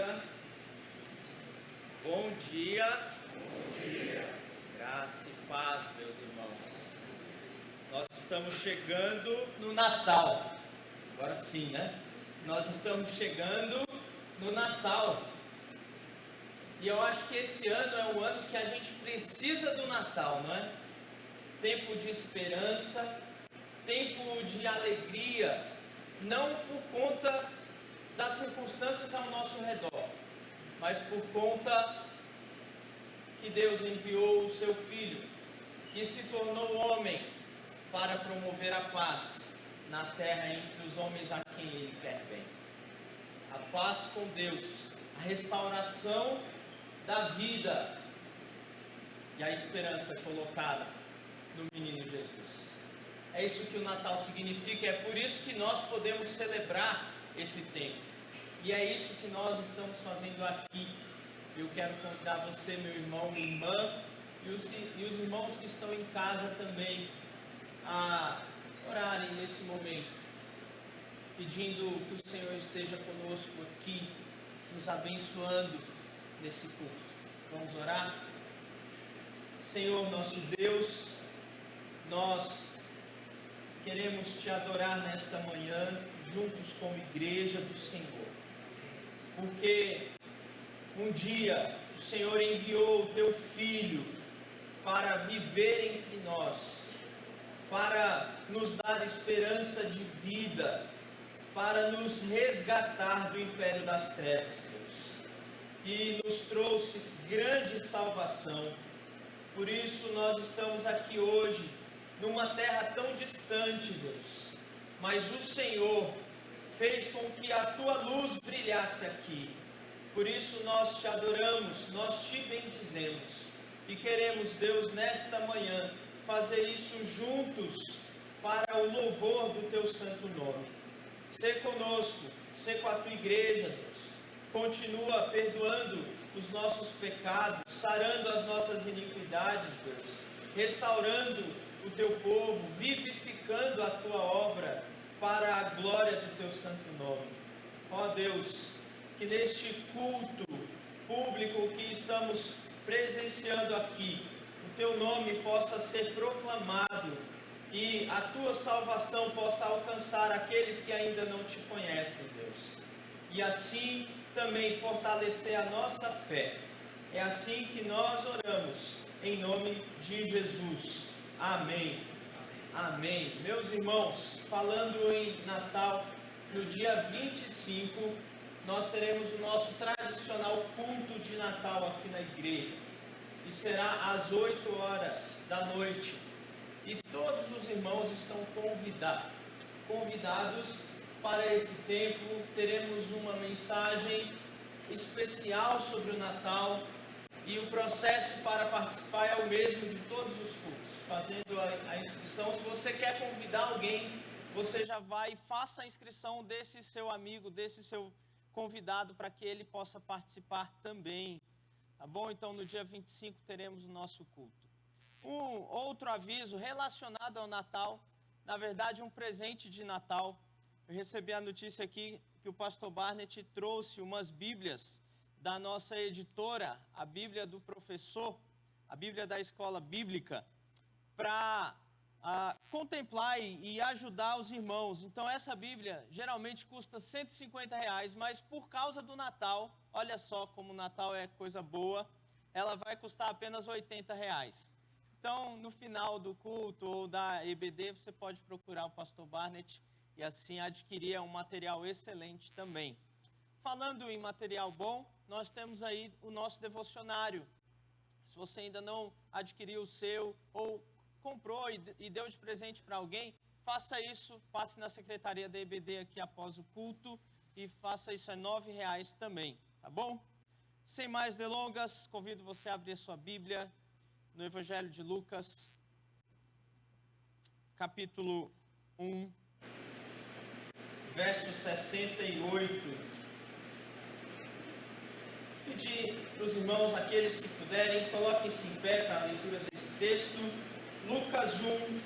dia. Bom dia. Bom dia. Graça e paz, meus irmãos. Nós estamos chegando no Natal. Agora sim, né? Nós estamos chegando no Natal. E eu acho que esse ano é um ano que a gente precisa do Natal, não é? Tempo de esperança, tempo de alegria, não por conta das circunstâncias ao nosso redor, mas por conta que Deus enviou o seu Filho, que se tornou homem para promover a paz na terra entre os homens a quem Ele quer bem. A paz com Deus, a restauração da vida e a esperança colocada no menino Jesus. É isso que o Natal significa, é por isso que nós podemos celebrar esse tempo. E é isso que nós estamos fazendo aqui. Eu quero convidar você, meu irmão, minha irmã, e os irmãos que estão em casa também, a orarem nesse momento, pedindo que o Senhor esteja conosco aqui, nos abençoando nesse culto. Vamos orar? Senhor, nosso Deus, nós queremos te adorar nesta manhã, juntos como igreja do Senhor, porque um dia o Senhor enviou o teu Filho para viver entre nós, para nos dar esperança de vida, para nos resgatar do império das trevas, Deus, e nos trouxe grande salvação. Por isso nós estamos aqui hoje, numa terra tão distante, Deus, mas o Senhor fez com que a tua luz brilhasse aqui. Por isso nós te adoramos, nós te bendizemos e queremos, Deus, nesta manhã fazer isso juntos para o louvor do teu santo nome. Sê conosco, sê com a tua igreja, Deus. Continua perdoando os nossos pecados, sarando as nossas iniquidades, Deus, restaurando o teu povo, vivificando a tua obra para a glória do teu santo nome. Ó Deus, que neste culto público que estamos presenciando aqui, o teu nome possa ser proclamado e a tua salvação possa alcançar aqueles que ainda não te conhecem, Deus. E assim também fortalecer a nossa fé. É assim que nós oramos, em nome de Jesus. Amém. Amém. Meus irmãos, falando em Natal, no dia 25, nós teremos o nosso tradicional culto de Natal aqui na igreja. E será às 8 horas da noite. E todos os irmãos estão convidados para esse tempo. Teremos uma mensagem especial sobre o Natal. E o processo para participar é o mesmo de todos os cultos. Fazendo a inscrição, se você quer convidar alguém, você já vai e faça a inscrição desse seu amigo, desse seu convidado, para que ele possa participar também, tá bom? Então no dia 25 teremos o nosso culto. Um outro aviso relacionado ao Natal, na verdade um presente de Natal. Eu recebi a notícia aqui que o pastor Barnett trouxe umas bíblias da nossa editora, a Bíblia do Professor, a Bíblia da Escola Bíblica, para contemplar e ajudar os irmãos. Então essa Bíblia geralmente custa R$150, mas por causa do Natal, olha só como o Natal é coisa boa, ela vai custar apenas R$80. Então no final do culto ou da EBD você pode procurar o pastor Barnett e assim adquirir um material excelente também. Falando em material bom, nós temos aí o nosso devocionário. Se você ainda não adquiriu o seu ou comprou e deu de presente para alguém, faça isso, passe na secretaria da EBD aqui após o culto e faça isso, é R$9 também, tá bom? Sem mais delongas, convido você a abrir a sua Bíblia no Evangelho de Lucas, capítulo 1, verso 68. Pedir para os irmãos, aqueles que puderem, coloquem-se em pé para a leitura desse texto. Lucas 1,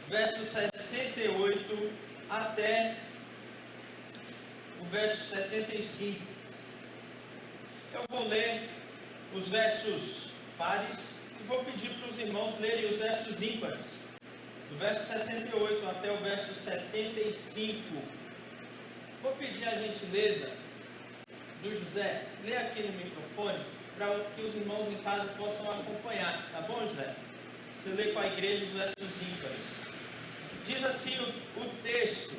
verso 68 até o verso 75. Eu vou ler os versos pares e vou pedir para os irmãos lerem os versos ímpares, do verso 68 até o verso 75. Vou pedir a gentileza do José, lê aqui no microfone, para que os irmãos em casa possam acompanhar, tá bom, José? Você lê com a igreja os versos ímpares. Diz assim o texto,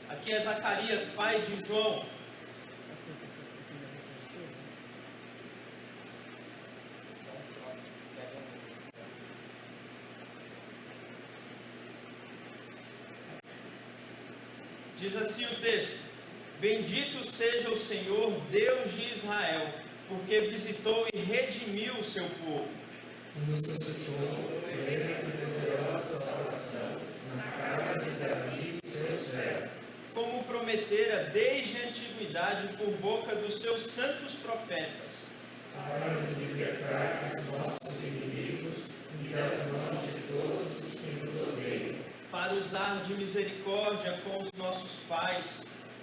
aqui é Zacarias, pai de João. Diz assim o texto: Bendito seja o Senhor, Deus de Israel, porque visitou e redimiu o seu povo. E nos suscitou plena e poderosa salvação na casa de Davi, seu servo. Como prometera desde a antiguidade por boca dos seus santos profetas. Para nos libertar dos nossos inimigos e das mãos de todos os que nos odeiam. Para usar de misericórdia com os nossos pais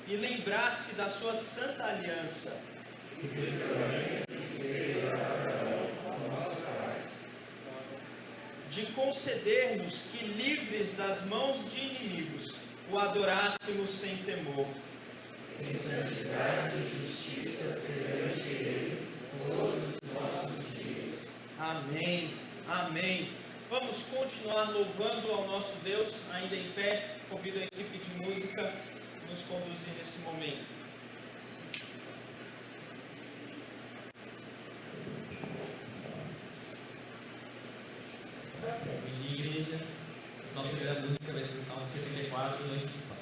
e lembrar-se da sua santa aliança. E do juramento que fez a Abraão, nosso pai. De conceder-nos que, livres das mãos de inimigos, o adorássemos sem temor. Em santidade e justiça perante Ele todos os nossos dias. Amém, amém. Vamos continuar louvando ao nosso Deus, ainda em pé. Convido a equipe de música a nos conduzir nesse momento. Igreja, nossa primeira música vai ser o Salmo 74, Noites de Paz.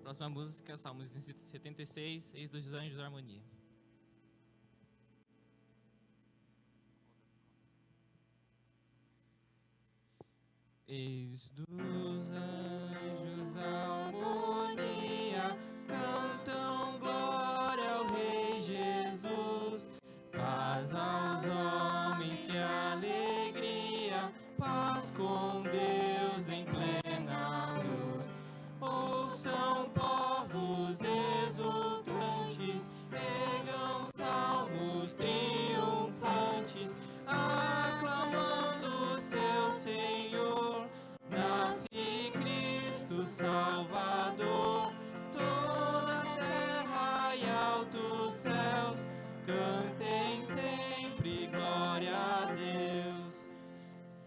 Próxima música, Salmos 76, Eis dos Anjos da Harmonia. Eis dos anjos e altos céus, cantem sempre glória a Deus.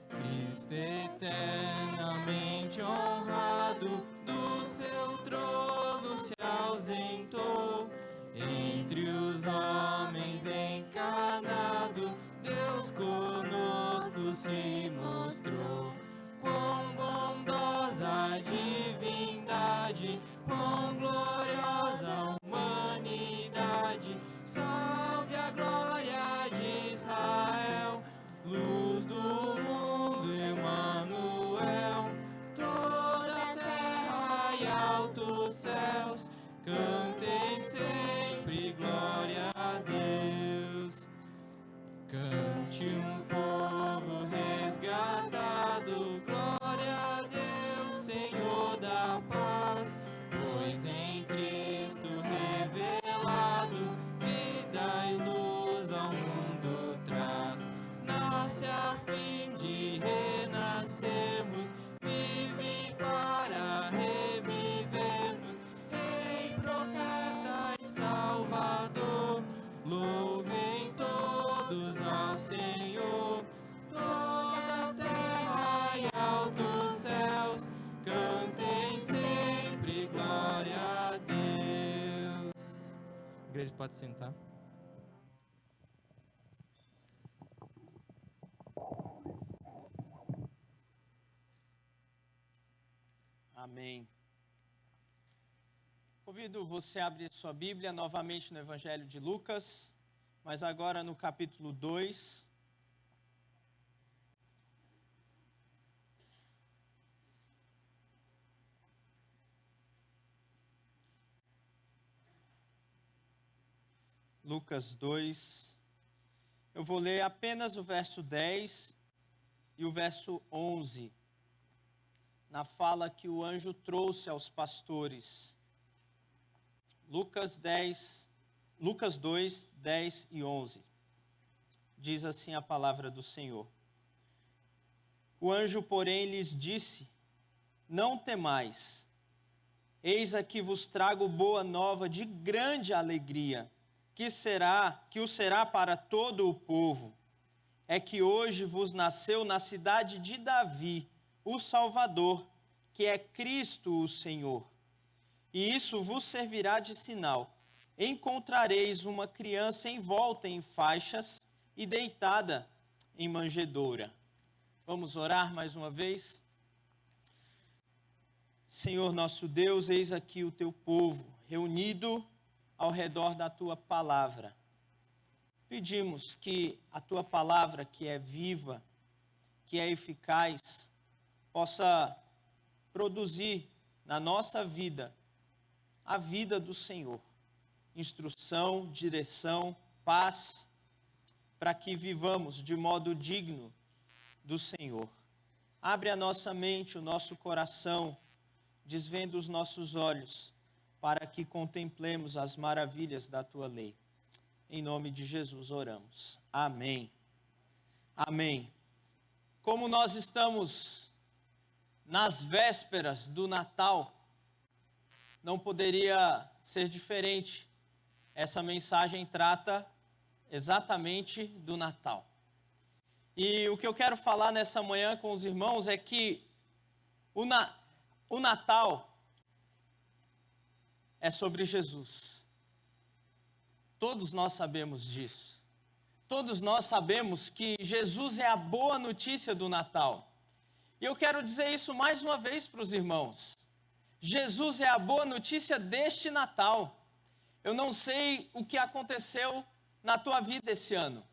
Cristo eternamente honrado, do seu trono se ausentou, entre os homens encarnado, Deus conosco se mostrou. Quão bondosa a divindade, quão gloriosa a humanidade, salve a glória de Israel, luz do mundo, Emanuel. Toda a terra e altos céus, cantem sempre glória a Deus. Cante um povo resgatado, glória a Deus, Senhor da paz, pois em Cristo revelado, vida e luz ao mundo traz. Nasce a fim de renascermos, vive para revivermos, Rei, profeta e Salvador, louvem todos ao Senhor. Toda a terra e altos céus, cantem sempre glória a Deus. A igreja pode sentar. Amém. Convido você a abrir sua Bíblia novamente no Evangelho de Lucas, mas agora no capítulo 2. Lucas 2. Eu vou ler apenas o verso 10 e o verso 11, na fala que o anjo trouxe aos pastores. Lucas 2, 10 e 11. Diz assim a palavra do Senhor. O anjo, porém, lhes disse: não temais, eis aqui vos trago boa nova de grande alegria, que o será para todo o povo. É que hoje vos nasceu na cidade de Davi o Salvador, que é Cristo o Senhor. E isso vos servirá de sinal. Encontrareis uma criança envolta em faixas e deitada em manjedoura. Vamos orar mais uma vez? Senhor nosso Deus, eis aqui o teu povo, reunido ao redor da tua palavra. Pedimos que a tua palavra, que é viva, que é eficaz, possa produzir na nossa vida a vida do Senhor. Instrução, direção, paz, para que vivamos de modo digno do Senhor. Abre a nossa mente, o nosso coração, desvenda os nossos olhos, para que contemplemos as maravilhas da tua lei. Em nome de Jesus oramos. Amém. Amém. Como nós estamos nas vésperas do Natal, não poderia ser diferente. Essa mensagem trata exatamente do Natal. E o que eu quero falar nessa manhã com os irmãos é que o Natal é sobre Jesus. Todos nós sabemos disso. Todos nós sabemos que Jesus é a boa notícia do Natal. E eu quero dizer isso mais uma vez para os irmãos. Jesus é a boa notícia deste Natal. Eu não sei o que aconteceu na tua vida esse ano.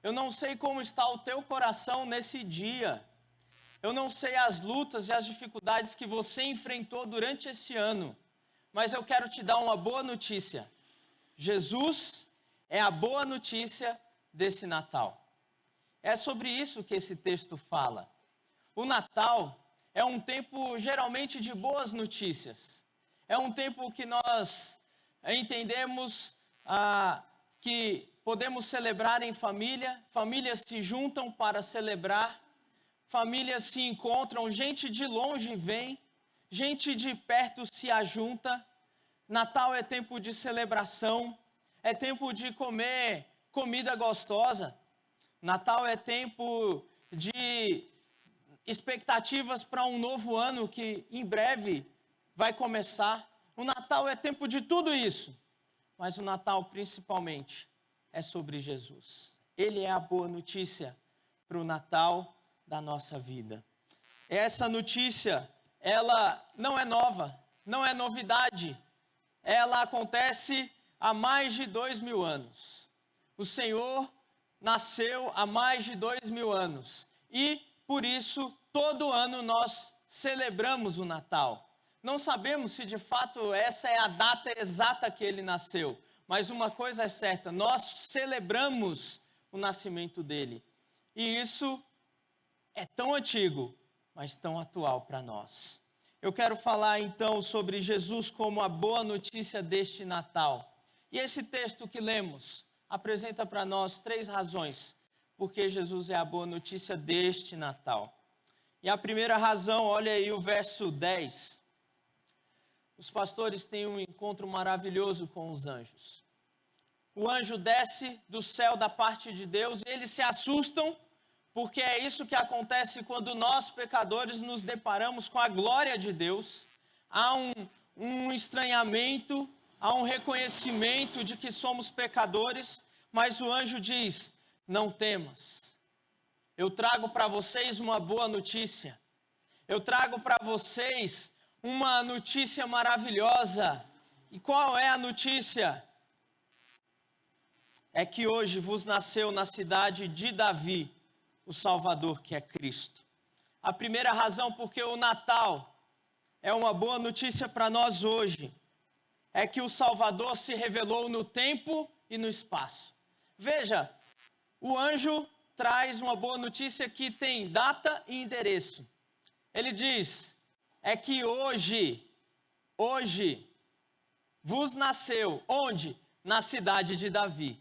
Eu não sei como está o teu coração nesse dia. Eu não sei as lutas e as dificuldades que você enfrentou durante esse ano. Mas eu quero te dar uma boa notícia. Jesus é a boa notícia desse Natal. É sobre isso que esse texto fala. O Natal é um tempo geralmente de boas notícias. É um tempo que nós entendemos que podemos celebrar em família, famílias se juntam para celebrar, famílias se encontram, gente de longe vem, gente de perto se ajunta. Natal é tempo de celebração, é tempo de comer comida gostosa. Natal é tempo de expectativas para um novo ano que em breve vai começar. O Natal é tempo de tudo isso, mas o Natal principalmente é sobre Jesus. Ele é a boa notícia para o Natal da nossa vida. Essa notícia, ela não é nova, não é novidade. Ela acontece há mais de 2000 anos. O Senhor nasceu há mais de 2000 anos. E, por isso, todo ano nós celebramos o Natal. Não sabemos se de fato essa é a data exata que ele nasceu, mas uma coisa é certa, nós celebramos o nascimento dele. E isso é tão antigo, mas tão atual para nós. Eu quero falar então sobre Jesus como a boa notícia deste Natal. E esse texto que lemos apresenta para nós 3 razões porque Jesus é a boa notícia deste Natal. E a primeira razão, olha aí o verso 10. Os pastores têm um encontro maravilhoso com os anjos. O anjo desce do céu da parte de Deus e eles se assustam, porque é isso que acontece quando nós, pecadores, nos deparamos com a glória de Deus. Há um estranhamento, há um reconhecimento de que somos pecadores, mas o anjo diz: não temas, eu trago para vocês uma boa notícia. Eu trago para vocês uma notícia maravilhosa. E qual é a notícia? É que hoje vos nasceu na cidade de Davi o Salvador, que é Cristo. A primeira razão porque o Natal é uma boa notícia para nós hoje é que o Salvador se revelou no tempo e no espaço. Veja, o anjo traz uma boa notícia que tem data e endereço. Ele diz, é que hoje vos nasceu, onde? Na cidade de Davi.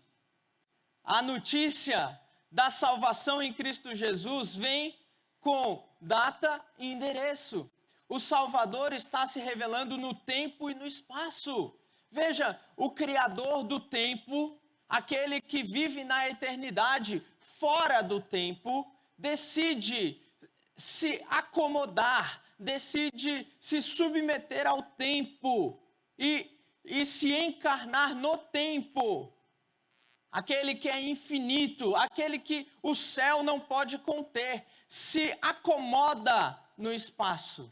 A notícia da salvação em Cristo Jesus vem com data e endereço. O Salvador está se revelando no tempo e no espaço. Veja, o Criador do tempo, aquele que vive na eternidade, fora do tempo, decide se acomodar, decide se submeter ao tempo e se encarnar no tempo. Aquele que é infinito, aquele que o céu não pode conter, se acomoda no espaço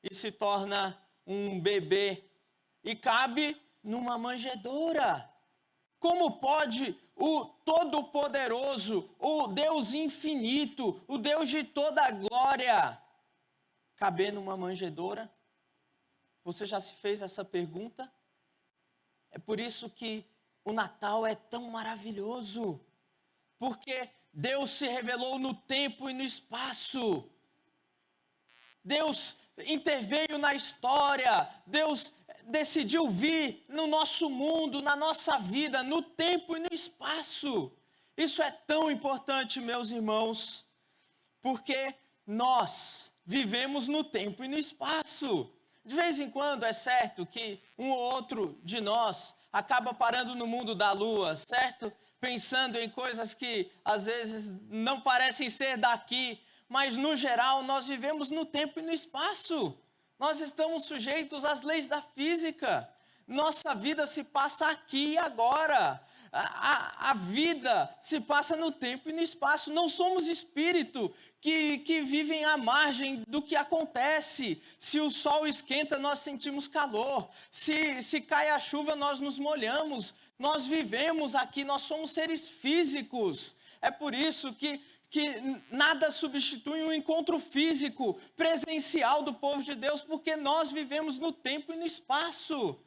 e se torna um bebê e cabe numa manjedoura. Como pode o Todo-Poderoso, o Deus infinito, o Deus de toda a glória, caber numa manjedoura? Você já se fez essa pergunta? É por isso que o Natal é tão maravilhoso, porque Deus se revelou no tempo e no espaço. Deus interveio na história, Deus decidiu vir no nosso mundo, na nossa vida, no tempo e no espaço. Isso é tão importante, meus irmãos, porque nós vivemos no tempo e no espaço. De vez em quando é certo que um ou outro de nós acaba parando no mundo da lua, certo? Pensando em coisas que às vezes não parecem ser daqui, mas no geral nós vivemos no tempo e no espaço. Nós estamos sujeitos às leis da física. Nossa vida se passa aqui e agora. A vida se passa no tempo e no espaço. Não somos espírito que vivem à margem do que acontece. Se o sol esquenta, nós sentimos calor. Se cai a chuva, nós nos molhamos. Nós vivemos aqui, nós somos seres físicos. É por isso que nada substitui um encontro físico, presencial do povo de Deus, porque nós vivemos no tempo e no espaço.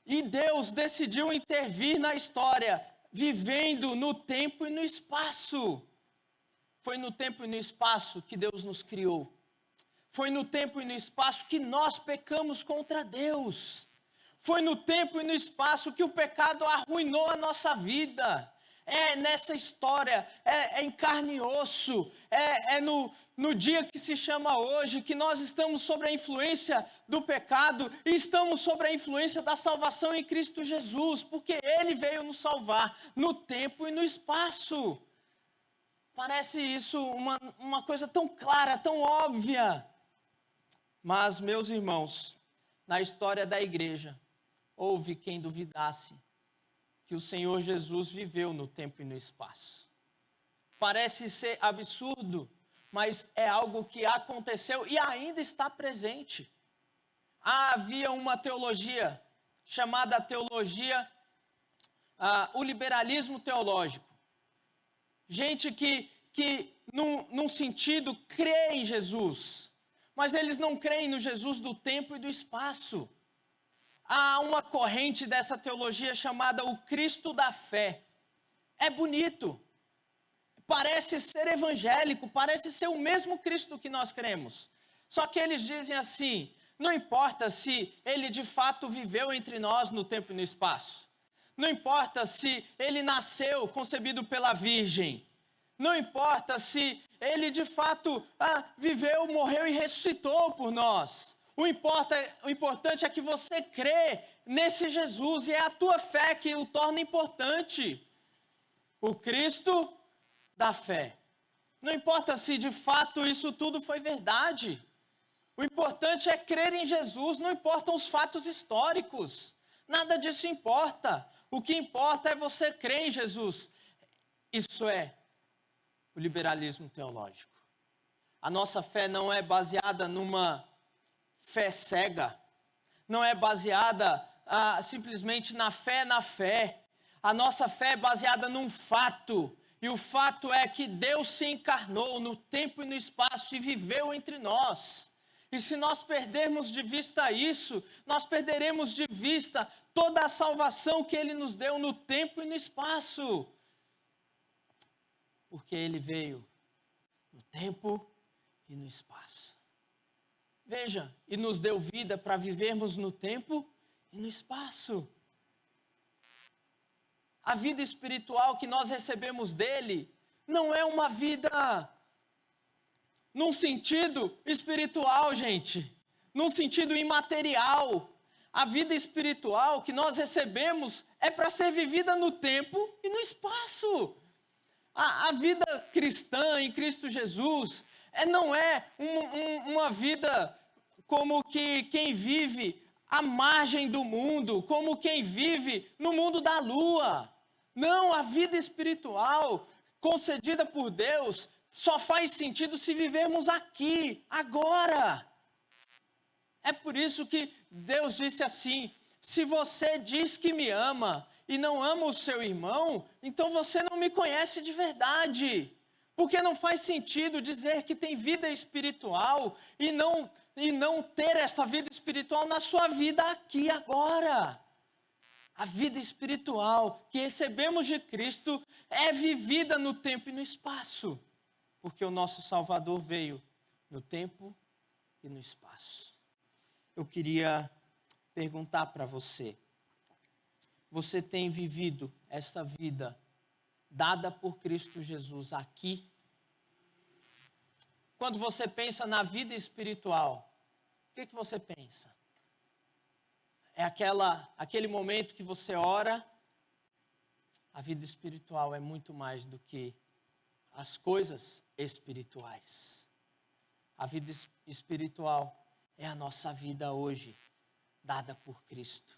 E Deus decidiu intervir na história, vivendo no tempo e no espaço. Foi no tempo e no espaço que Deus nos criou. Foi no tempo e no espaço que nós pecamos contra Deus. Foi no tempo e no espaço que o pecado arruinou a nossa vida. É nessa história, é em carne e osso, no dia que se chama hoje, que nós estamos sob a influência do pecado e estamos sob a influência da salvação em Cristo Jesus, porque Ele veio nos salvar no tempo e no espaço. Parece isso uma coisa tão clara, tão óbvia. Mas, meus irmãos, na história da igreja, houve quem duvidasse que o Senhor Jesus viveu no tempo e no espaço. Parece ser absurdo, mas é algo que aconteceu e ainda está presente. Havia uma teologia chamada teologia, o liberalismo teológico. Gente que num sentido, crê em Jesus, mas eles não creem no Jesus do tempo e do espaço. Há uma corrente dessa teologia chamada o Cristo da fé. É bonito, parece ser evangélico, parece ser o mesmo Cristo que nós cremos. Só que eles dizem assim, não importa se ele de fato viveu entre nós no tempo e no espaço. Não importa se ele nasceu concebido pela Virgem. Não importa se ele de fato viveu, morreu e ressuscitou por nós. O importante é que você crê nesse Jesus e é a tua fé que o torna importante. O Cristo da fé. Não importa se de fato isso tudo foi verdade. O importante é crer em Jesus, não importam os fatos históricos. Nada disso importa. O que importa é você crer em Jesus. Isso é o liberalismo teológico. A nossa fé não é baseada numa fé cega. Não é baseada simplesmente na fé. A nossa fé é baseada num fato. E o fato é que Deus se encarnou no tempo e no espaço e viveu entre nós. E se nós perdermos de vista isso, nós perderemos de vista toda a salvação que Ele nos deu no tempo e no espaço. Porque Ele veio no tempo e no espaço. Veja, e nos deu vida para vivermos no tempo e no espaço. A vida espiritual que nós recebemos dele não é uma vida num sentido espiritual, gente, num sentido imaterial. A vida espiritual que nós recebemos é para ser vivida no tempo e no espaço. A vida cristã em Cristo Jesus não é uma vida como que quem vive à margem do mundo, como quem vive no mundo da lua. Não, a vida espiritual concedida por Deus só faz sentido se vivermos aqui, agora. É por isso que Deus disse assim: se você diz que me ama e não ama o seu irmão, então você não me conhece de verdade. Porque não faz sentido dizer que tem vida espiritual e não ter essa vida espiritual na sua vida aqui, agora. A vida espiritual que recebemos de Cristo é vivida no tempo e no espaço. Porque o nosso Salvador veio no tempo e no espaço. Eu queria perguntar para você. Você tem vivido essa vida dada por Cristo Jesus aqui? Quando você pensa na vida espiritual, o que você pensa? É aquele momento que você ora. A vida espiritual é muito mais do que as coisas espirituais. A vida espiritual é a nossa vida hoje, dada por Cristo.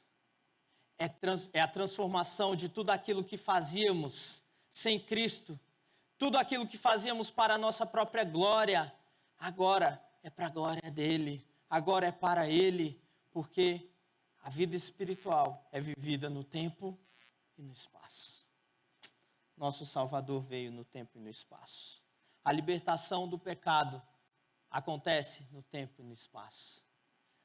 É a transformação de tudo aquilo que fazíamos sem Cristo, tudo aquilo que fazíamos para a nossa própria glória, agora é para a glória dele, agora é para ele, porque a vida espiritual é vivida no tempo e no espaço. Nosso Salvador veio no tempo e no espaço. A libertação do pecado acontece no tempo e no espaço.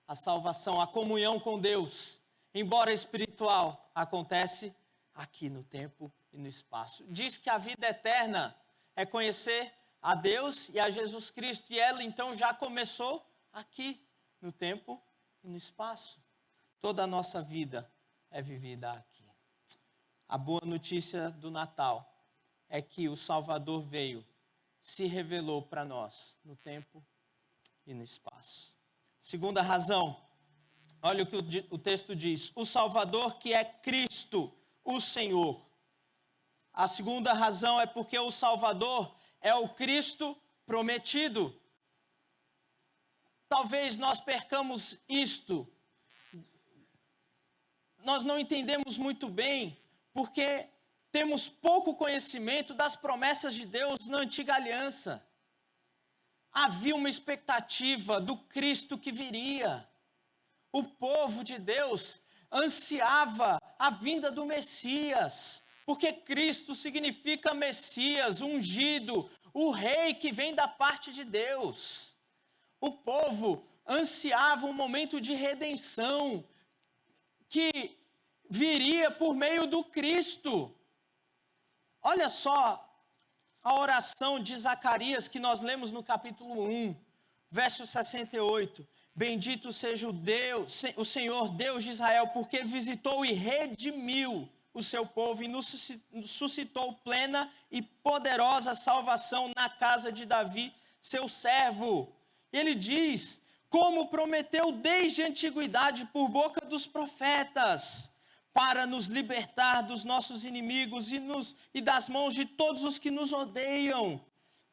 A salvação, a comunhão com Deus, embora espiritual, acontece aqui no tempo e no espaço. Diz que a vida eterna é conhecer a Deus e a Jesus Cristo, e ela então já começou aqui no tempo e no espaço. Toda a nossa vida é vivida aqui. A boa notícia do Natal é que o Salvador veio, se revelou para nós no tempo e no espaço. Segunda razão, olha o que o texto diz: o Salvador que é Cristo, o Senhor. A segunda razão é porque o Salvador é o Cristo prometido. Talvez nós percamos isto. Nós não entendemos muito bem, porque temos pouco conhecimento das promessas de Deus na antiga aliança. Havia uma expectativa do Cristo que viria. O povo de Deus ansiava a vinda do Messias, porque Cristo significa Messias, ungido, o rei que vem da parte de Deus. O povo ansiava um momento de redenção que viria por meio do Cristo. Olha só a oração de Zacarias que nós lemos no capítulo 1, verso 68. Bendito seja o Senhor Deus de Israel, porque visitou e redimiu o seu povo e nos suscitou plena e poderosa salvação na casa de Davi, seu servo. Ele diz, como prometeu desde a antiguidade por boca dos profetas, para nos libertar dos nossos inimigos e das mãos de todos os que nos odeiam,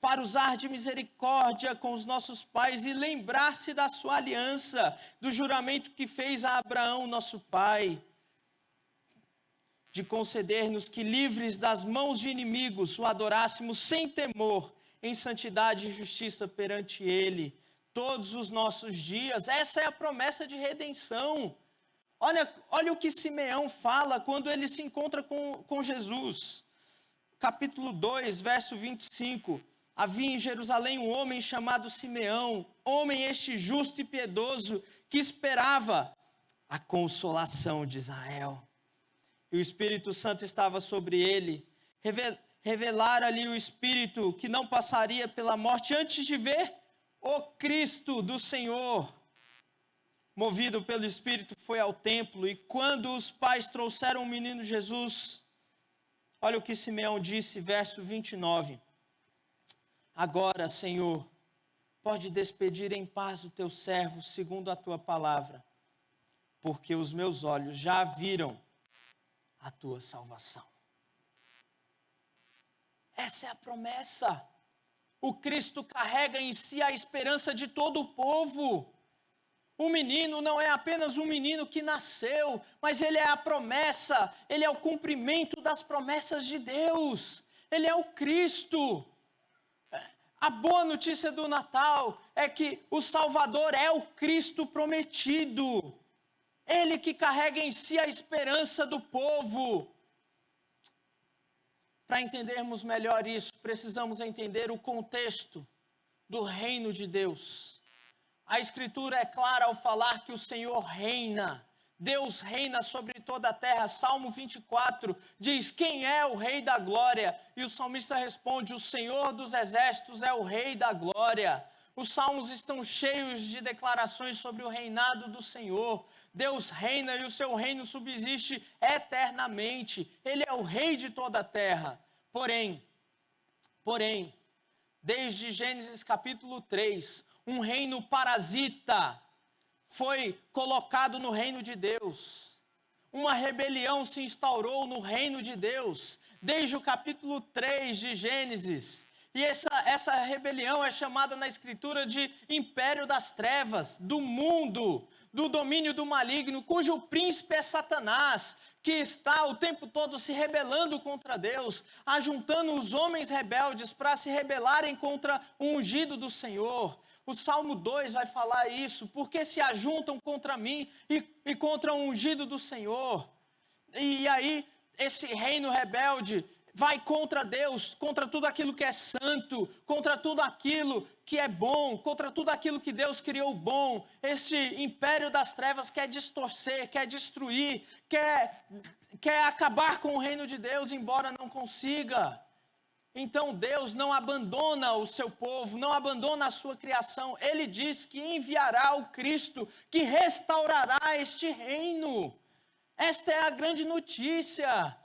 para usar de misericórdia com os nossos pais e lembrar-se da sua aliança, do juramento que fez a Abraão, nosso pai, de conceder-nos que, livres das mãos de inimigos, o adorássemos sem temor, em santidade e justiça perante ele, todos os nossos dias. Essa é a promessa de redenção. Olha o que Simeão fala quando ele se encontra com Jesus. Capítulo 2, verso 25. Havia em Jerusalém um homem chamado Simeão, homem este justo e piedoso, que esperava a consolação de Israel. E o Espírito Santo estava sobre ele. Revelara-lhe o Espírito que não passaria pela morte antes de ver o Cristo do Senhor. Movido pelo Espírito, foi ao templo, e quando os pais trouxeram o menino Jesus, olha o que Simeão disse, verso 29. Agora, Senhor, pode despedir em paz o teu servo, segundo a tua palavra, porque os meus olhos já viram a tua salvação. Essa é a promessa. O Cristo carrega em si a esperança de todo o povo. O menino não é apenas um menino que nasceu, mas ele é a promessa, ele é o cumprimento das promessas de Deus. Ele é o Cristo. A boa notícia do Natal é que o Salvador é o Cristo prometido. Ele que carrega em si a esperança do povo. Para entendermos melhor isso, precisamos entender o contexto do reino de Deus. A Escritura é clara ao falar que o Senhor reina. Deus reina sobre toda a terra. Salmo 24 diz, quem é o Rei da Glória? E o salmista responde, o Senhor dos Exércitos é o Rei da Glória. Os salmos estão cheios de declarações sobre o reinado do Senhor. Deus reina e o seu reino subsiste eternamente. Ele é o Rei de toda a terra. Porém, desde Gênesis capítulo 3, um reino parasita foi colocado no reino de Deus. Uma rebelião se instaurou no reino de Deus, desde o capítulo 3 de Gênesis. E essa rebelião é chamada na Escritura de império das trevas, do mundo, do domínio do maligno, cujo príncipe é Satanás, que está o tempo todo se rebelando contra Deus, ajuntando os homens rebeldes para se rebelarem contra o ungido do Senhor. O Salmo 2 vai falar isso, porque se ajuntam contra mim e contra o ungido do Senhor. E aí, esse reino rebelde vai contra Deus, contra tudo aquilo que é santo, contra tudo aquilo que é bom, contra tudo aquilo que Deus criou bom. Esse império das trevas quer distorcer, quer destruir, quer acabar com o reino de Deus, embora não consiga. Então Deus não abandona o seu povo, não abandona a sua criação. Ele diz que enviará o Cristo que restaurará este reino. Esta é a grande notícia.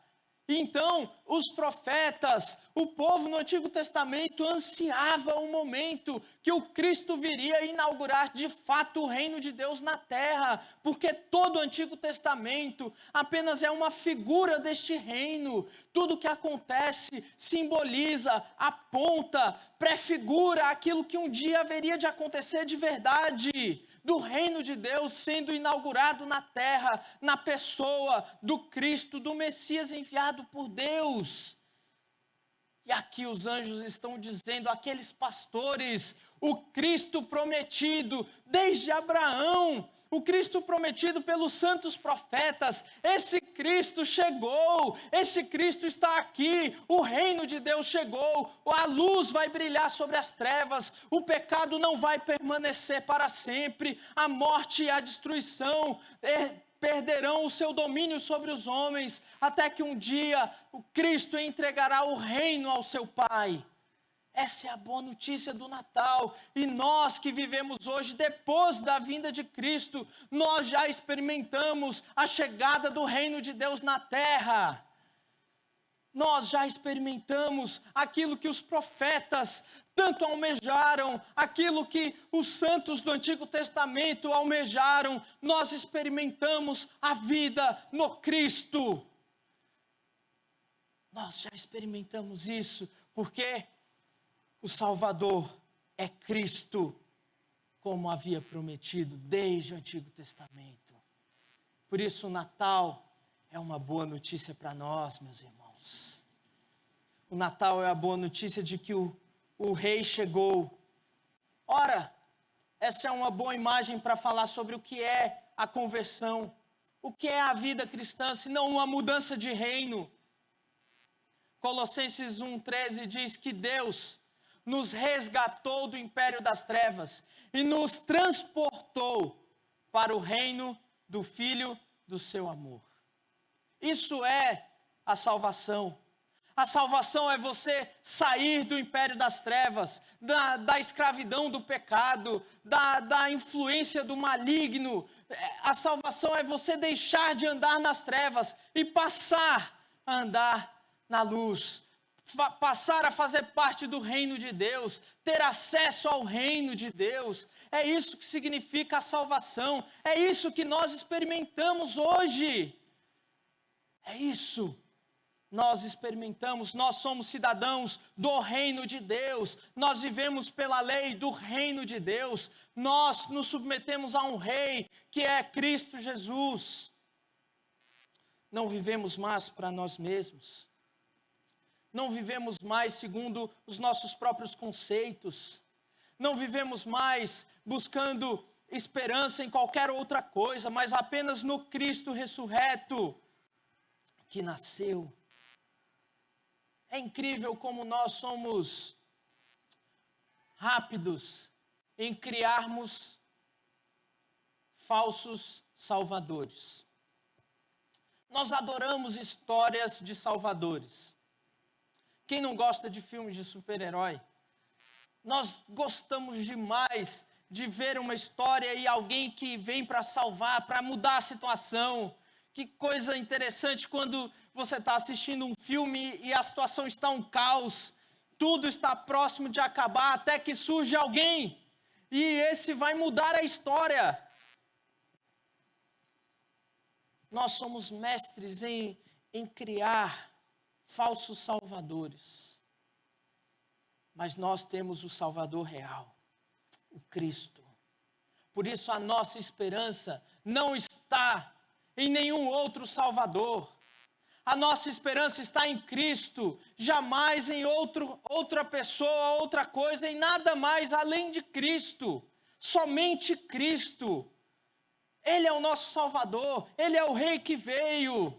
Então, os profetas, o povo no Antigo Testamento ansiava o momento que o Cristo viria inaugurar de fato o reino de Deus na terra, porque todo o Antigo Testamento apenas é uma figura deste reino. Tudo que acontece simboliza, aponta, prefigura aquilo que um dia haveria de acontecer de verdade, do reino de Deus sendo inaugurado na terra, na pessoa do Cristo, do Messias enviado por Deus. E aqui os anjos estão dizendo, aqueles pastores, o Cristo prometido desde Abraão, o Cristo prometido pelos santos profetas, esse Cristo chegou, esse Cristo está aqui, o reino de Deus chegou, a luz vai brilhar sobre as trevas, o pecado não vai permanecer para sempre, a morte e a destruição perderão o seu domínio sobre os homens, até que um dia o Cristo entregará o reino ao seu Pai. Essa é a boa notícia do Natal, e nós que vivemos hoje, depois da vinda de Cristo, nós já experimentamos a chegada do reino de Deus na terra. Nós já experimentamos aquilo que os profetas tanto almejaram, aquilo que os santos do Antigo Testamento almejaram, nós experimentamos a vida no Cristo. Nós já experimentamos isso, porque o Salvador é Cristo, como havia prometido desde o Antigo Testamento. Por isso o Natal é uma boa notícia para nós, meus irmãos. O Natal é a boa notícia de que o Rei chegou. Ora, essa é uma boa imagem para falar sobre o que é a conversão, o que é a vida cristã, se não uma mudança de reino. Colossenses 1,13 diz que Deus nos resgatou do império das trevas e nos transportou para o reino do Filho do seu amor. Isso é a salvação. A salvação é você sair do império das trevas, da escravidão do pecado, da influência do maligno. A salvação é você deixar de andar nas trevas e passar a andar na luz. Passar a fazer parte do reino de Deus, ter acesso ao reino de Deus. É isso que significa a salvação. É isso que nós experimentamos hoje. É isso. Nós experimentamos, nós somos cidadãos do reino de Deus, nós vivemos pela lei do reino de Deus, nós nos submetemos a um rei que é Cristo Jesus. Não vivemos mais para nós mesmos, não vivemos mais segundo os nossos próprios conceitos, não vivemos mais buscando esperança em qualquer outra coisa, mas apenas no Cristo ressurreto que nasceu. É incrível como nós somos rápidos em criarmos falsos salvadores. Nós adoramos histórias de salvadores. Quem não gosta de filmes de super-herói? Nós gostamos demais de ver uma história e alguém que vem para salvar, para mudar a situação. Que coisa interessante quando você está assistindo um filme e a situação está um caos, tudo está próximo de acabar, até que surge alguém, e esse vai mudar a história. Nós somos mestres em criar falsos salvadores, mas nós temos o Salvador real, o Cristo. Por isso a nossa esperança não está em nenhum outro Salvador. A nossa esperança está em Cristo, jamais em outra pessoa, outra coisa, em nada mais além de Cristo. Somente Cristo. Ele é o nosso Salvador, Ele é o Rei que veio.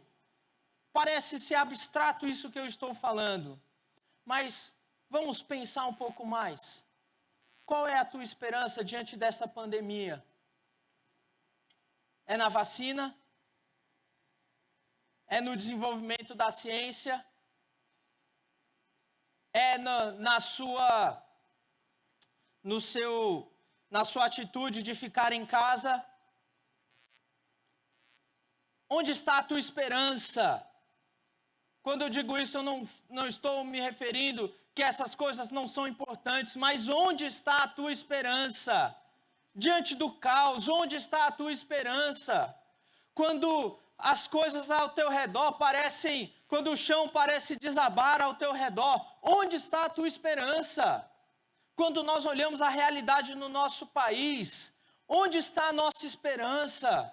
Parece ser abstrato isso que eu estou falando, mas vamos pensar um pouco mais. Qual é a tua esperança diante dessa pandemia? É na vacina? É no desenvolvimento da ciência? É na sua atitude de ficar em casa? Onde está a tua esperança? Quando eu digo isso, eu não estou me referindo que essas coisas não são importantes, mas onde está a tua esperança? Diante do caos, onde está a tua esperança? Quando as coisas ao teu redor parecem, quando o chão parece desabar ao teu redor, onde está a tua esperança? Quando nós olhamos a realidade no nosso país, onde está a nossa esperança?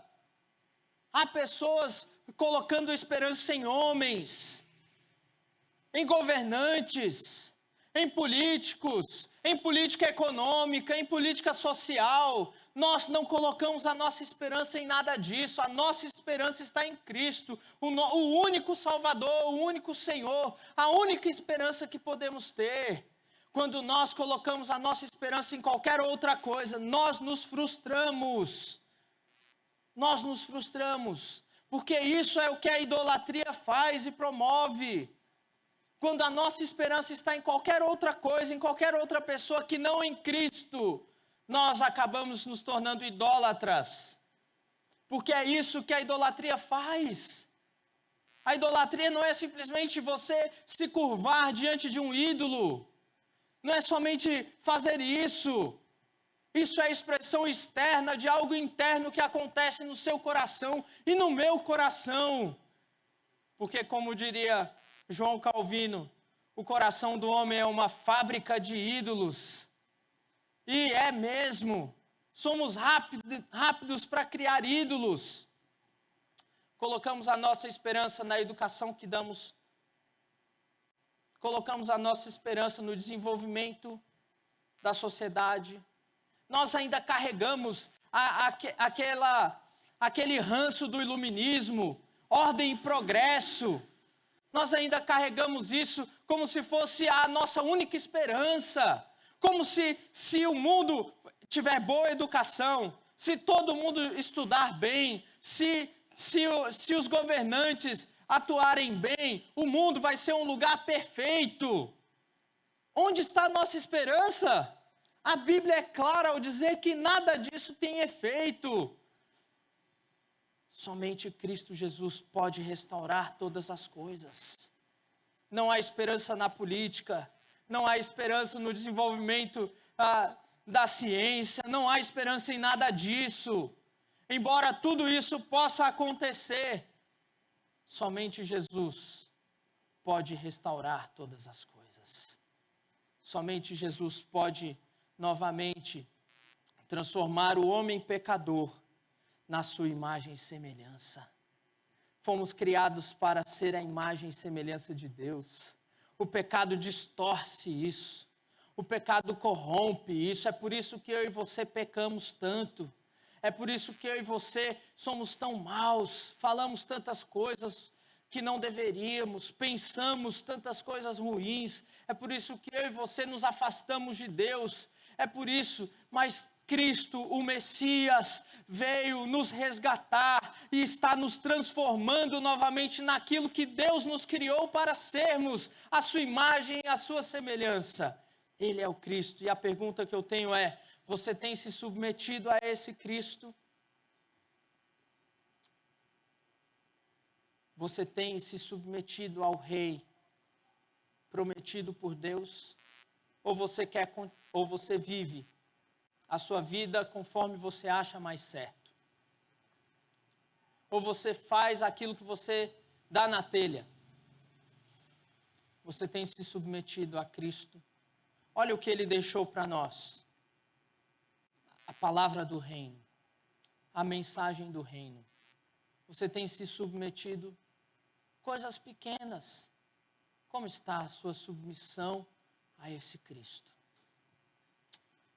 Há pessoas colocando esperança em homens, em governantes, em políticos, em política econômica, em política social. Nós não colocamos a nossa esperança em nada disso. A nossa esperança está em Cristo, o único Salvador, o único Senhor, a única esperança que podemos ter. Quando nós colocamos a nossa esperança em qualquer outra coisa, nós nos frustramos. Nós nos frustramos, porque isso é o que a idolatria faz e promove. Quando a nossa esperança está em qualquer outra coisa, em qualquer outra pessoa que não em Cristo, nós acabamos nos tornando idólatras. Porque é isso que a idolatria faz. A idolatria não é simplesmente você se curvar diante de um ídolo. Não é somente fazer isso. Isso é a expressão externa de algo interno que acontece no seu coração e no meu coração. Porque, como diria João Calvino, o coração do homem é uma fábrica de ídolos. E é mesmo. Somos rápidos para criar ídolos. Colocamos a nossa esperança na educação que damos. Colocamos a nossa esperança no desenvolvimento da sociedade. Nós ainda carregamos aquele ranço do iluminismo, ordem e progresso. Nós ainda carregamos isso como se fosse a nossa única esperança. Como se o mundo tiver boa educação, se todo mundo estudar bem, se os governantes atuarem bem, o mundo vai ser um lugar perfeito. Onde está a nossa esperança? A Bíblia é clara ao dizer que nada disso tem efeito. Somente Cristo Jesus pode restaurar todas as coisas. Não há esperança na política, não há esperança no desenvolvimento da ciência, não há esperança em nada disso. Embora tudo isso possa acontecer, somente Jesus pode restaurar todas as coisas. Somente Jesus pode novamente transformar o homem pecador na sua imagem e semelhança. Fomos criados para ser a imagem e semelhança de Deus. O pecado distorce isso. O pecado corrompe isso. É por isso que eu e você pecamos tanto. É por isso que eu e você somos tão maus. Falamos tantas coisas que não deveríamos. Pensamos tantas coisas ruins. É por isso que eu e você nos afastamos de Deus. É por isso, mas Cristo, o Messias, veio nos resgatar e está nos transformando novamente naquilo que Deus nos criou para sermos, a sua imagem e a sua semelhança. Ele é o Cristo. E a pergunta que eu tenho é: você tem se submetido a esse Cristo? Você tem se submetido ao Rei prometido por Deus? Ou você vive a sua vida conforme você acha mais certo? Ou você faz aquilo que você dá na telha? Você tem se submetido a Cristo? Olha o que Ele deixou para nós. A palavra do reino. A mensagem do reino. Você tem se submetido? Coisas pequenas. Como está a sua submissão a esse Cristo?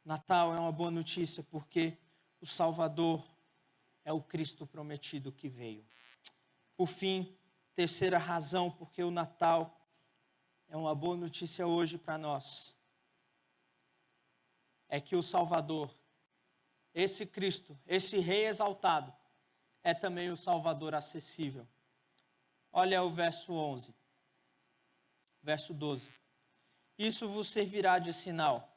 Natal é uma boa notícia porque o Salvador é o Cristo prometido que veio. Por fim, terceira razão porque o Natal é uma boa notícia hoje para nós, é que o Salvador, esse Cristo, esse Rei exaltado, é também o Salvador acessível. Olha o verso 11, verso 12. Isso vos servirá de sinal.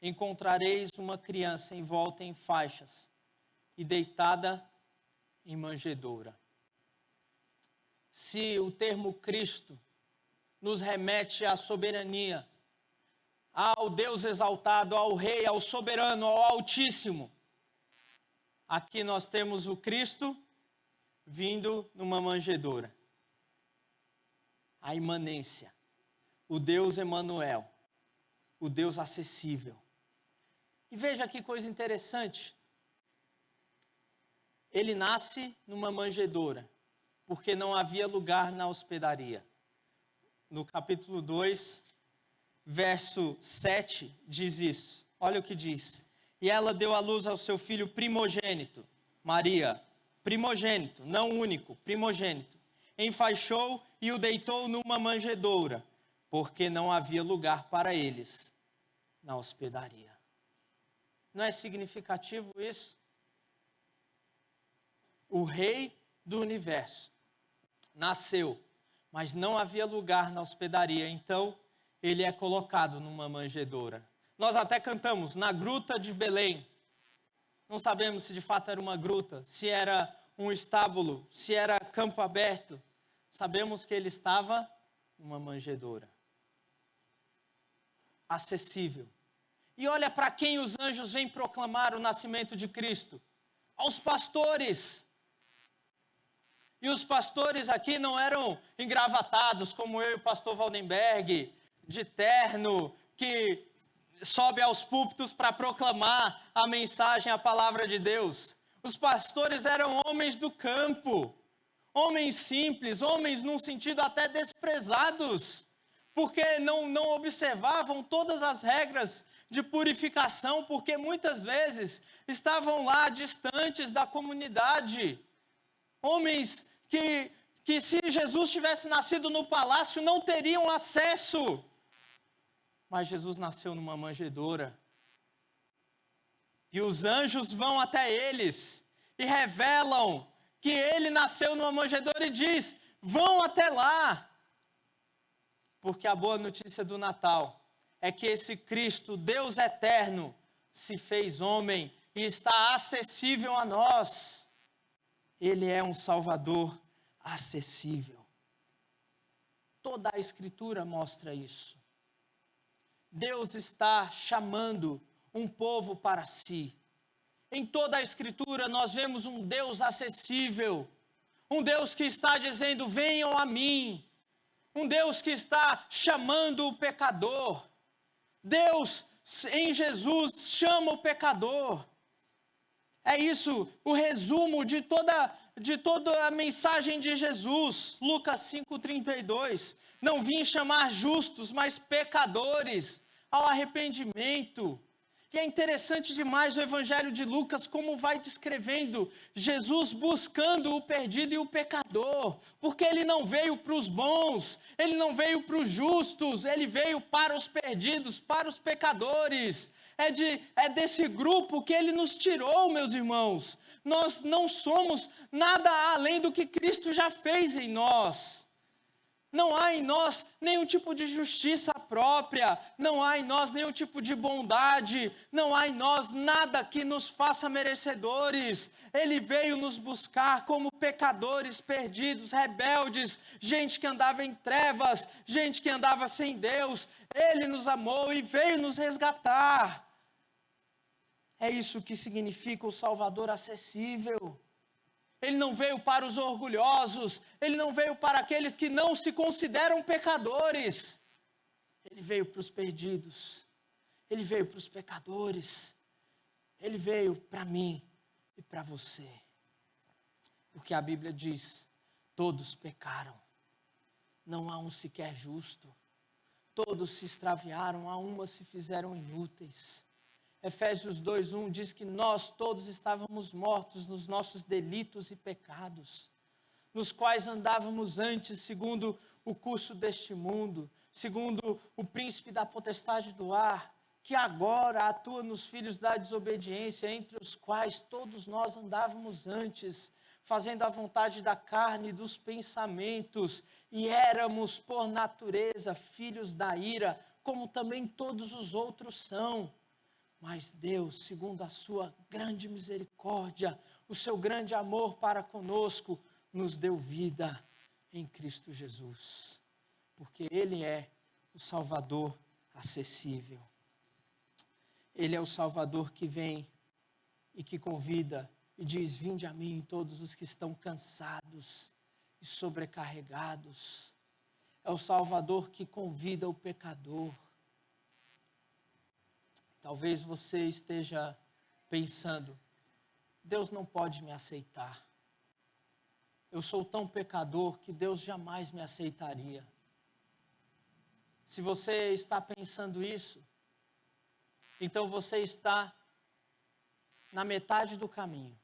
Encontrareis uma criança envolta em faixas e deitada em manjedoura. se o termo Cristo nos remete à soberania, ao Deus exaltado, ao Rei, ao soberano, ao Altíssimo. Aqui nós temos o Cristo vindo numa manjedoura. A imanência, o Deus Emanuel, o Deus acessível. E veja que coisa interessante. Ele nasce numa manjedoura, porque não havia lugar na hospedaria. No capítulo 2, verso 7, diz isso. Olha o que diz. E ela deu à luz ao seu filho primogênito, Maria, primogênito, não único, primogênito. Enfaixou e o deitou numa manjedoura, porque não havia lugar para eles na hospedaria. Não é significativo isso? O Rei do universo nasceu, mas não havia lugar na hospedaria, então ele é colocado numa manjedoura. Nós até cantamos, na gruta de Belém. Não sabemos se de fato era uma gruta, se era um estábulo, se era campo aberto. Sabemos que ele estava numa manjedoura. Acessível. E olha para quem os anjos vêm proclamar o nascimento de Cristo. Aos pastores. E os pastores aqui não eram engravatados, como eu e o pastor Waldenberg, de terno, que sobe aos púlpitos para proclamar a mensagem, a palavra de Deus. Os pastores eram homens do campo, homens simples, homens num sentido até desprezados, porque não observavam todas as regras de purificação, porque muitas vezes estavam lá distantes da comunidade. Homens que se Jesus tivesse nascido no palácio não teriam acesso. Mas Jesus nasceu numa manjedoura. E os anjos vão até eles e revelam que ele nasceu numa manjedoura e diz: vão até lá. Porque a boa notícia do Natal é que esse Cristo, Deus eterno, se fez homem e está acessível a nós. Ele é um Salvador acessível. Toda a Escritura mostra isso. Deus está chamando um povo para si. Em toda a Escritura nós vemos um Deus acessível, um Deus que está dizendo: venham a mim, um Deus que está chamando o pecador. Deus em Jesus chama o pecador. É isso o resumo de toda a mensagem de Jesus. Lucas 5,32. Não vim chamar justos, mas pecadores ao arrependimento. E é interessante demais o Evangelho de Lucas, como vai descrevendo Jesus buscando o perdido e o pecador, porque ele não veio para os bons, ele não veio para os justos, ele veio para os perdidos, para os pecadores. É desse grupo que ele nos tirou, meus irmãos. Nós não somos nada além do que Cristo já fez em nós. Não há em nós nenhum tipo de justiça própria, não há em nós nenhum tipo de bondade, não há em nós nada que nos faça merecedores. Ele veio nos buscar como pecadores perdidos, rebeldes, gente que andava em trevas, gente que andava sem Deus. Ele nos amou e veio nos resgatar. É isso que significa o Salvador acessível. Ele não veio para os orgulhosos, ele não veio para aqueles que não se consideram pecadores. Ele veio para os perdidos, ele veio para os pecadores, ele veio para mim e para você. Porque a Bíblia diz: todos pecaram, não há um sequer justo, todos se extraviaram, a uma se fizeram inúteis. Efésios 2:1 diz que nós todos estávamos mortos nos nossos delitos e pecados, nos quais andávamos antes segundo o curso deste mundo, segundo o príncipe da potestade do ar, que agora atua nos filhos da desobediência, entre os quais todos nós andávamos antes, fazendo a vontade da carne e dos pensamentos, e éramos por natureza filhos da ira, como também todos os outros são. Mas Deus, segundo a sua grande misericórdia, o seu grande amor para conosco, nos deu vida em Cristo Jesus, porque Ele é o Salvador acessível. Ele é o Salvador que vem e que convida e diz: vinde a mim todos os que estão cansados e sobrecarregados. É o Salvador que convida o pecador. Talvez você esteja pensando: Deus não pode me aceitar. Eu sou tão pecador que Deus jamais me aceitaria. Se você está pensando isso, então você está na metade do caminho.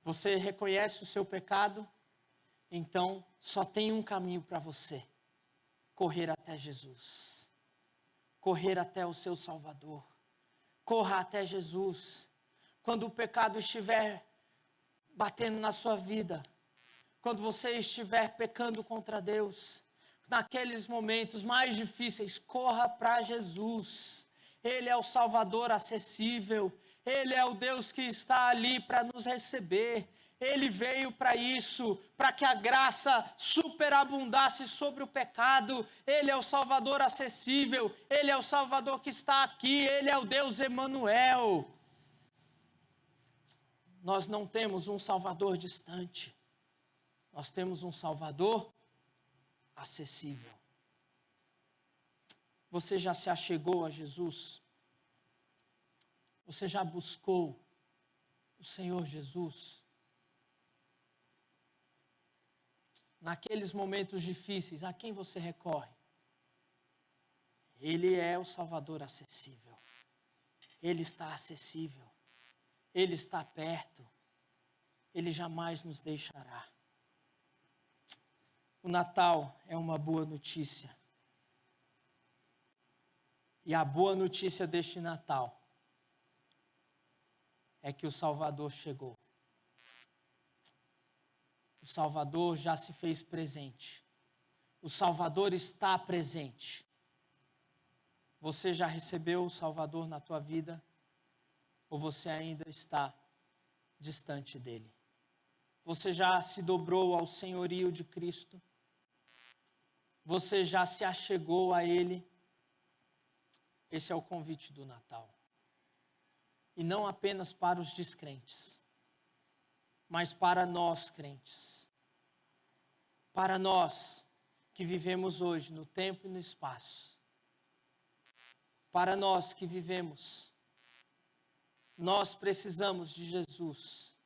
Você reconhece o seu pecado, então só tem um caminho para você: correr até Jesus, correr até o seu Salvador. Corra até Jesus. Quando o pecado estiver batendo na sua vida, quando você estiver pecando contra Deus, naqueles momentos mais difíceis, corra para Jesus. Ele é o Salvador acessível. Ele é o Deus que está ali para nos receber. Ele veio para isso, para que a graça superabundasse sobre o pecado. Ele é o Salvador acessível. Ele é o Salvador que está aqui. Ele é o Deus Emanuel. Nós não temos um Salvador distante. Nós temos um Salvador acessível. Você já se achegou a Jesus? Você já buscou o Senhor Jesus? Naqueles momentos difíceis, a quem você recorre? Ele é o Salvador acessível. Ele está acessível. Ele está perto. Ele jamais nos deixará. O Natal é uma boa notícia. E a boa notícia deste Natal é que o Salvador chegou. O Salvador já se fez presente. O Salvador está presente. Você já recebeu o Salvador na tua vida? Ou você ainda está distante dele? Você já se dobrou ao senhorio de Cristo? Você já se achegou a ele? Esse é o convite do Natal. E não apenas para os descrentes, mas para nós crentes. Para nós que vivemos hoje no tempo e no espaço. Para nós que vivemos, nós precisamos de Jesus.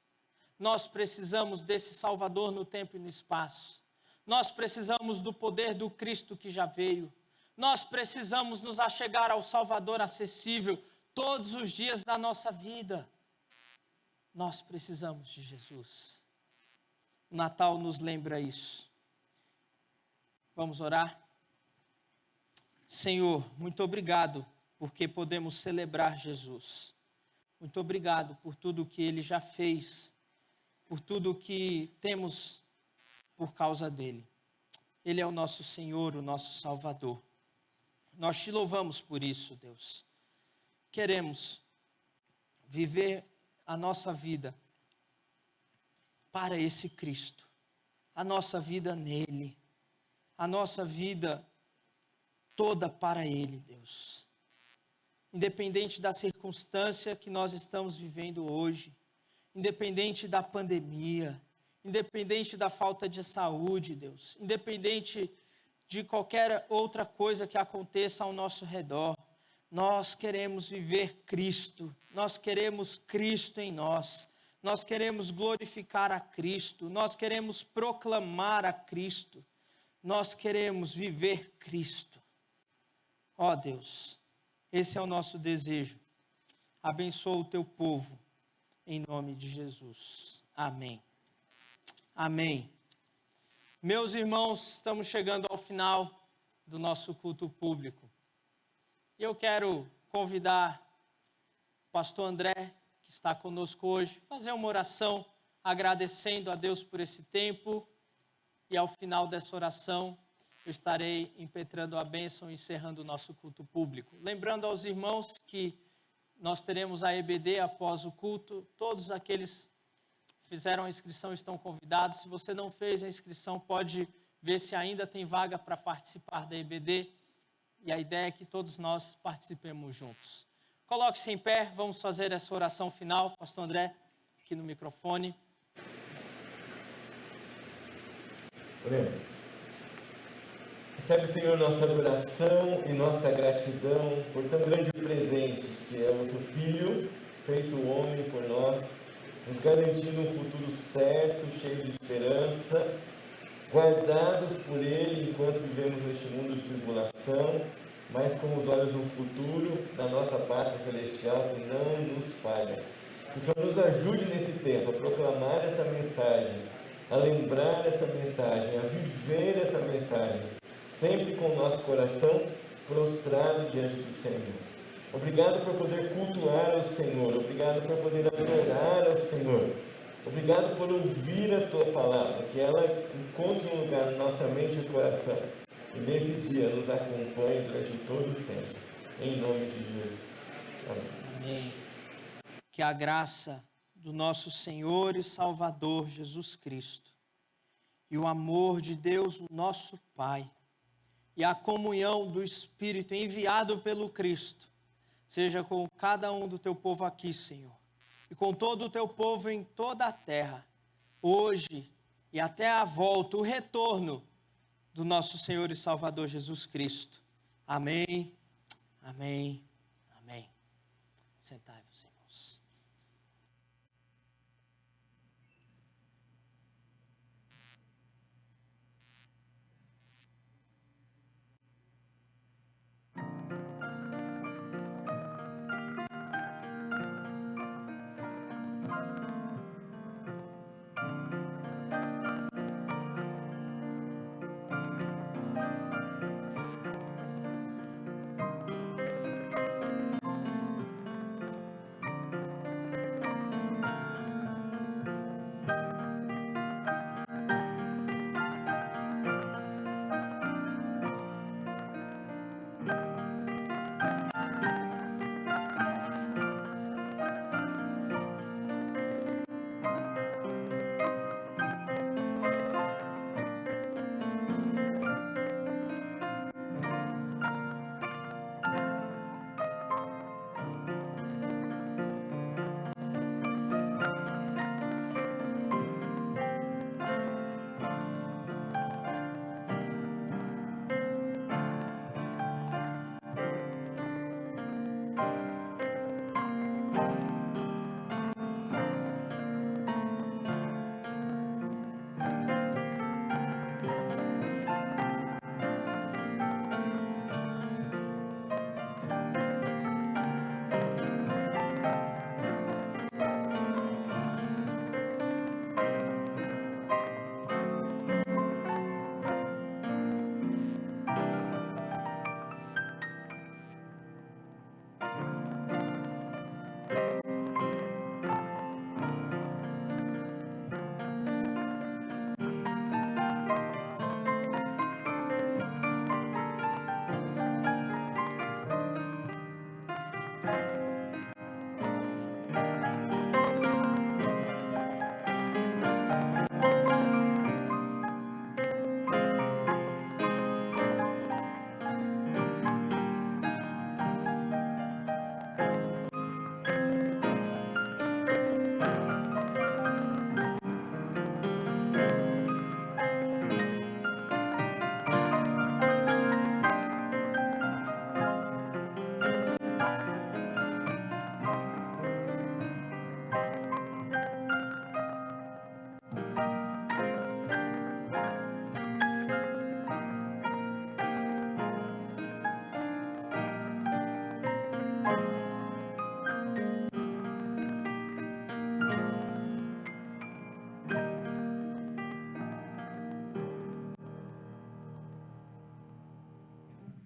Nós precisamos desse Salvador no tempo e no espaço. Nós precisamos do poder do Cristo que já veio. Nós precisamos nos achegar ao Salvador acessível todos os dias da nossa vida. Nós precisamos de Jesus. O Natal nos lembra isso. Vamos orar? Senhor, muito obrigado porque podemos celebrar Jesus. Muito obrigado por tudo que Ele já fez, por tudo que temos por causa dEle. Ele é o nosso Senhor, o nosso Salvador. Nós te louvamos por isso, Deus. Queremos viver a nossa vida para esse Cristo, a nossa vida nele, a nossa vida toda para Ele, Deus. Independente da circunstância que nós estamos vivendo hoje, independente da pandemia, independente da falta de saúde, Deus, independente de qualquer outra coisa que aconteça ao nosso redor, nós queremos viver Cristo, nós queremos Cristo em nós, nós queremos glorificar a Cristo, nós queremos proclamar a Cristo, nós queremos viver Cristo. Ó Deus, esse é o nosso desejo. Abençoa o teu povo, em nome de Jesus. Amém. Amém. Meus irmãos, estamos chegando ao final do nosso culto público. E eu quero convidar o pastor André, que está conosco hoje, a fazer uma oração agradecendo a Deus por esse tempo. E ao final dessa oração, eu estarei impetrando a bênção e encerrando o nosso culto público. Lembrando aos irmãos que nós teremos a EBD após o culto, todos aqueles fizeram a inscrição estão convidados. Se você não fez a inscrição, pode ver se ainda tem vaga para participar da EBD. E a ideia é que todos nós participemos juntos. Coloque-se em pé, vamos fazer essa oração final. Pastor André, aqui no microfone. Oremos. Recebe, Senhor, nossa adoração e nossa gratidão por tão grande presente que é o Teu Filho, feito homem por nós, nos garantindo um futuro certo, cheio de esperança, guardados por Ele enquanto vivemos neste mundo de tribulação, mas com os olhos no futuro da nossa pátria celestial que não nos falha. Que o Senhor nos ajude nesse tempo a proclamar essa mensagem, a lembrar essa mensagem, a viver essa mensagem, sempre com o nosso coração prostrado diante do Senhor. Obrigado por poder cultuar ao Senhor, obrigado por poder adorar ao Senhor, obrigado por ouvir a Tua palavra, que ela encontre um lugar na nossa mente e coração, e nesse dia nos acompanhe durante todo o tempo, em nome de Jesus. Amém. Amém. Que a graça do nosso Senhor e Salvador Jesus Cristo, e o amor de Deus, o nosso Pai, e a comunhão do Espírito enviado pelo Cristo, seja com cada um do Teu povo aqui, Senhor, e com todo o Teu povo em toda a terra, hoje e até a volta, o retorno do nosso Senhor e Salvador Jesus Cristo. Amém, amém, amém. Sentai-vos.